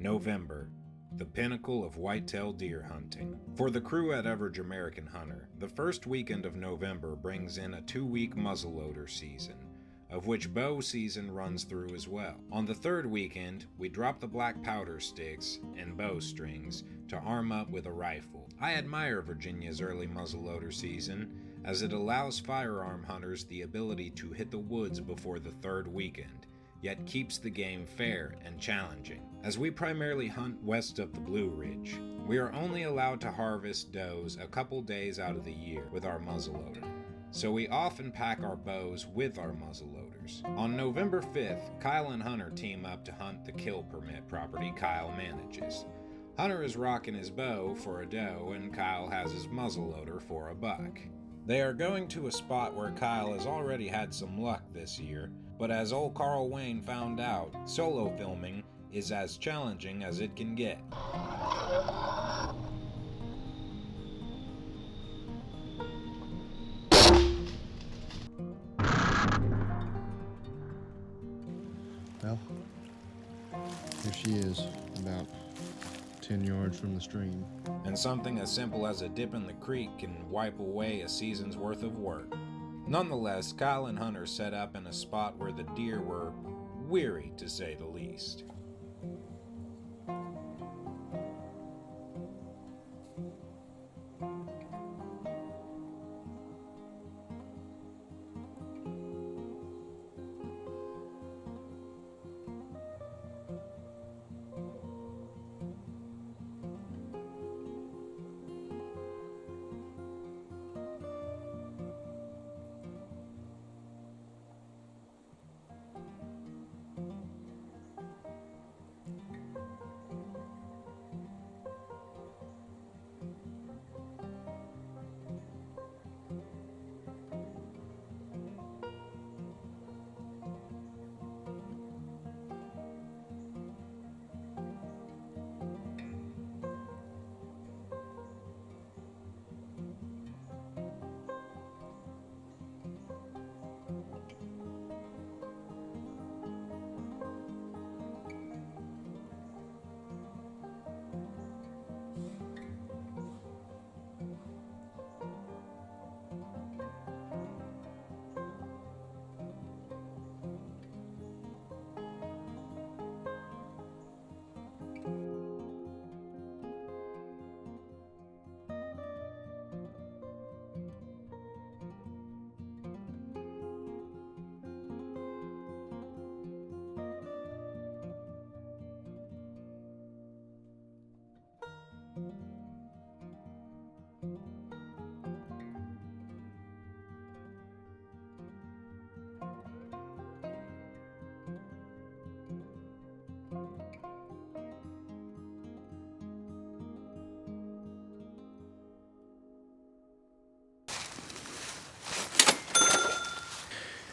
November, the pinnacle of whitetail deer hunting. For the crew at Average American Hunter, the first weekend of November brings in a 2-week muzzleloader season, of which bow season runs through as well. On the third weekend, we drop the black powder sticks and bow strings to arm up with a rifle. I admire Virginia's early muzzleloader season, as it allows firearm hunters the ability to hit the woods before the third weekend, yet keeps the game fair and challenging. As we primarily hunt west of the Blue Ridge, we are only allowed to harvest does a couple days out of the year with our muzzleloader, so we often pack our bows with our muzzleloaders. On November 5th, Kyle and Hunter team up to hunt the kill permit property Kyle manages. Hunter is rocking his bow for a doe and Kyle has his muzzleloader for a buck. They are going to a spot where Kyle has already had some luck this year, but as old Carl Wayne found out, solo filming is as challenging as it can get. Well, here she is, about 10 yards from the stream. And something as simple as a dip in the creek can wipe away a season's worth of work. Nonetheless, Kyle and Hunter set up in a spot where the deer were weary, to say the least.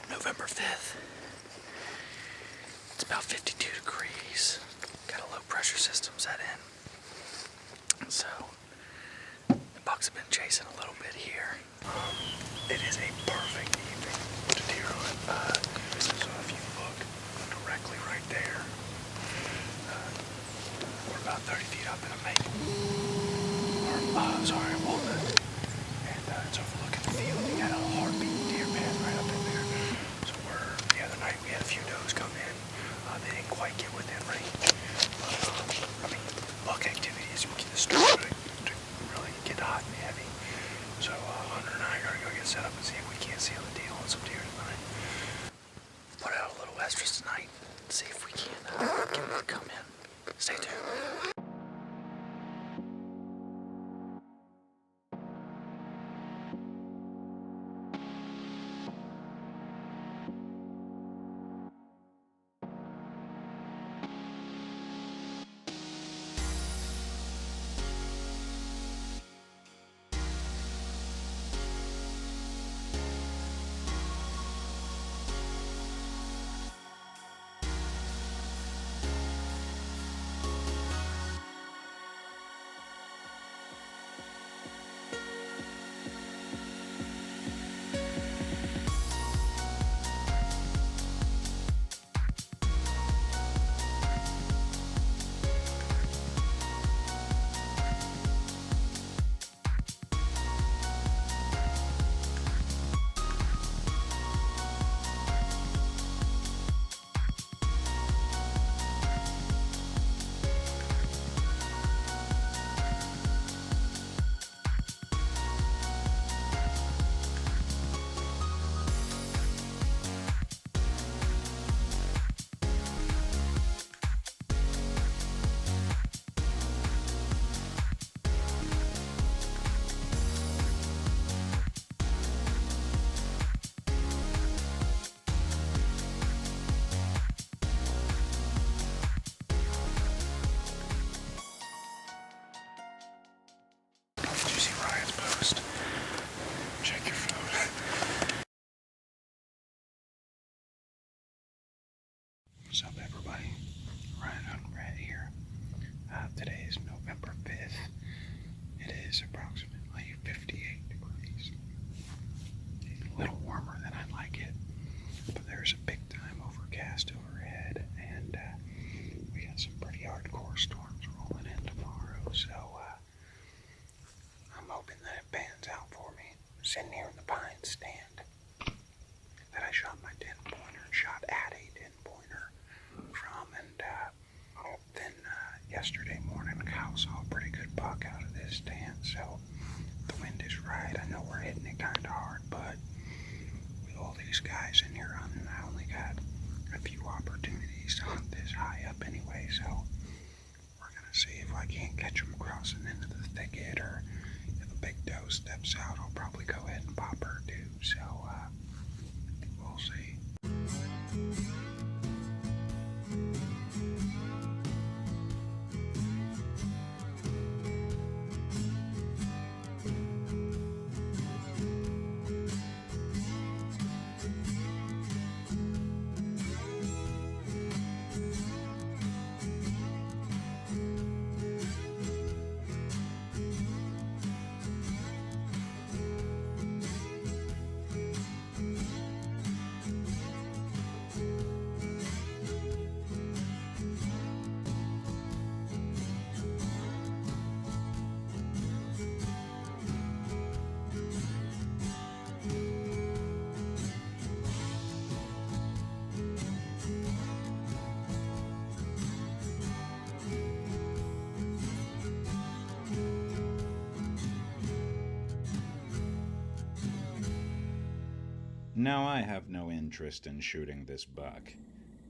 November 5th. It's about 52 degrees. Got a low pressure system set in. So, the bucks have been chasing a little bit here. It is a perfect evening to deer hunt. So if you look directly right there, we're about 30 feet up in a maple. Walnut. And it's overlooking the field. You got a heartbeat deer path right up in there. So the other night we had a few does come in. They didn't quite get within range. But, buck activity is starting to really get hot and heavy. So Hunter and I are going to go get set up and see if we can't seal the deal on some deer tonight. Put out a little estrus tonight. See if we can get them to come in. Stay tuned. What's up, everybody? Right here. Today is November 5th. It is approximately 58 degrees. A little warmer than I'd like it, but there's a big time overcast overhead, and we got some pretty hardcore storms rolling in tomorrow, so I'm hoping that it pans out for me. I'm sitting here in the pine stand that I shot my 10-pointer and shot at a 10-pointer from, and then yesterday morning Kyle saw a pretty good buck out of this stand, so the wind is right. I know we're hitting it kind of hard, but with all these guys in here hunting, I only got a few opportunities to hunt this high up anyway, so we're gonna see if I can't catch them crossing into the thicket, or if a big doe steps out, I'll probably go ahead and pop her too, so we'll see. Now, I have no interest in shooting this buck,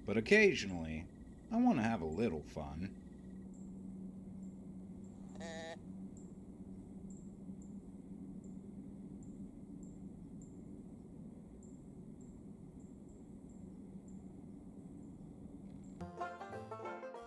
but occasionally, I want to have a little fun.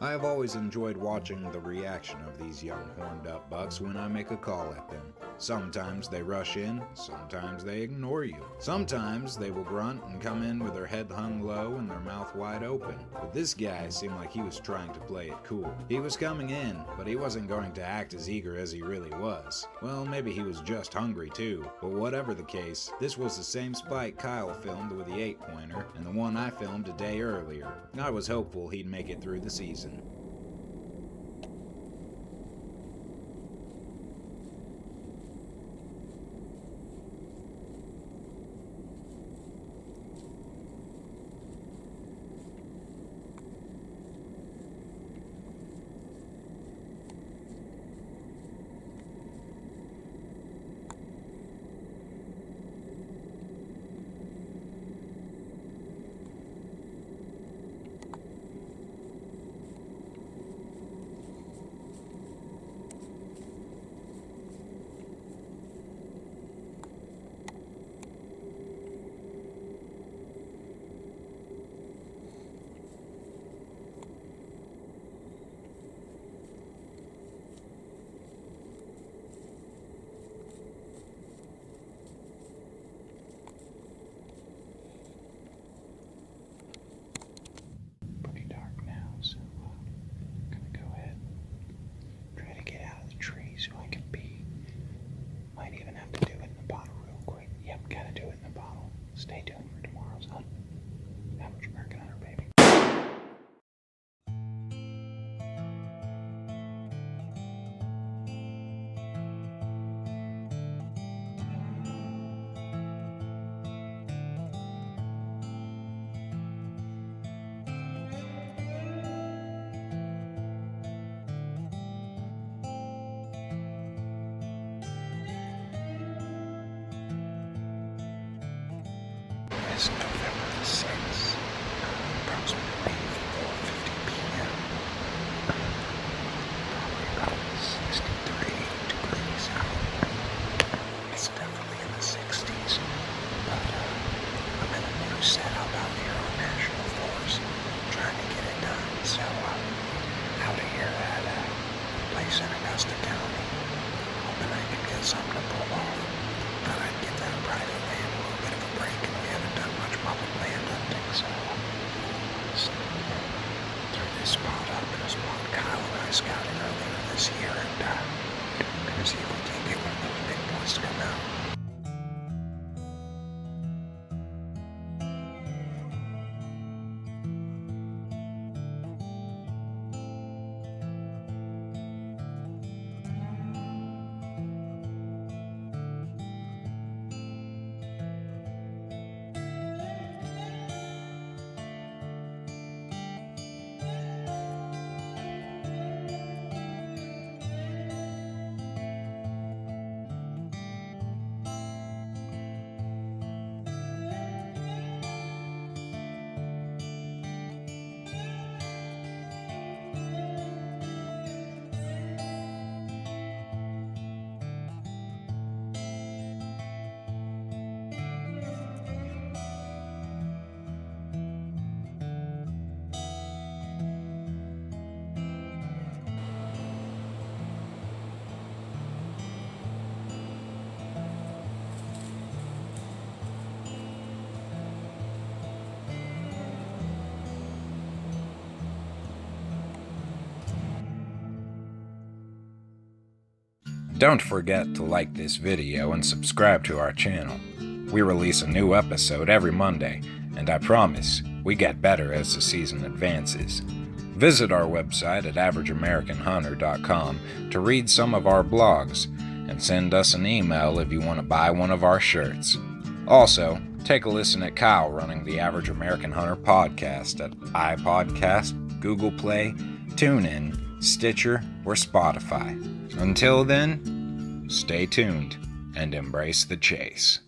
I have always enjoyed watching the reaction of these young horned-up bucks when I make a call at them. Sometimes they rush in, sometimes they ignore you. Sometimes they will grunt and come in with their head hung low and their mouth wide open. But this guy seemed like he was trying to play it cool. He was coming in, but he wasn't going to act as eager as he really was. Well, maybe he was just hungry too. But whatever the case, this was the same spike Kyle filmed with the 8-pointer and the one I filmed a day earlier. I was hopeful he'd make it through the season. Stay tuned for tomorrow's hunt. Average American Hunter, baby. It's November the 6th, approximately 4:50 p.m. Probably about 63 degrees out. It's definitely in the 60s, but I'm in a new setup out here on National Forest, trying to get it done. So out of here at a place in Augusta County, hoping I can get something to pull off. Thought I'd get that private land a little bit of a break, and we haven't done much public land hunting. Don't forget to like this video and subscribe to our channel. We release a new episode every Monday, and I promise we get better as the season advances. Visit our website at averageamericanhunter.com to read some of our blogs, and send us an email if you want to buy one of our shirts. Also, take a listen at Kyle running the Average American Hunter podcast at iPodcast, Google Play, TuneIn, Stitcher, or Spotify. Until then, stay tuned and embrace the chase.